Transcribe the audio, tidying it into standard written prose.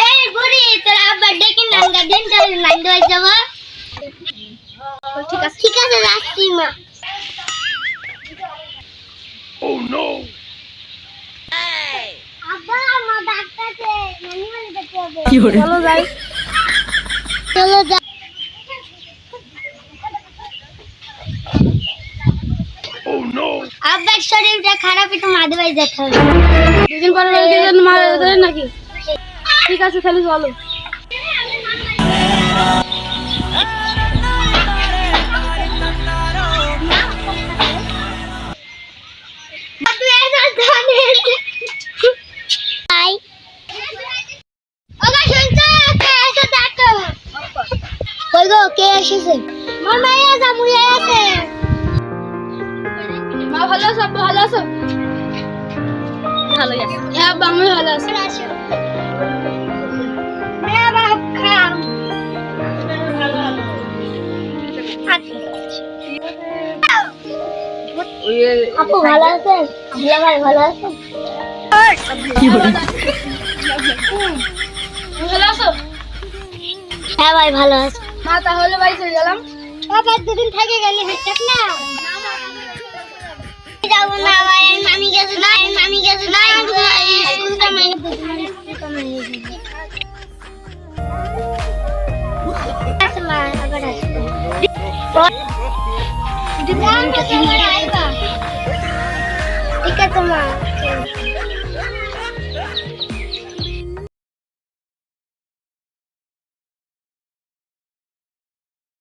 এই বুড়ি তোর আব্বার ডেকে নাঙ্গা দিন তাহলে নাইন্দে হয়ে যাব। ঠিক আছে যাচ্ছি মা। Oh no! আব্বা মা ডাকতেছে নানি বলে দেখতে হবে। চলো যাই। চলো যাই। Oh no! আব্বার শরীরটা খারাপ, একটু মাদে বাড়ি যেতে হবে। দুদিন পরে মারা যাবে নাকি? ঠিক আছে তাহলে চলো। কে এসেছে? আমার মাইয়া জামুই আছে। মা ভালো আছো? আব্বা ভালো আছো? ভালোই আছে। হ্যাঁ আব্বা আমি ভালো আছি। আপু ভালো আছেন? ভাই ভালো আছেন? ভালো আছো? হ্যাঁ ভাই ভালো আছি। মা তাহলে বাড়ি চলে গেলাম। বাবা দুদিন থেকে গেলে হচ্ছে না। যাবো না ভাই, মামি গেছে না, মামি গেছে না, স্কুল কামাই মা আবার আসবে। ঠিক আছে মা।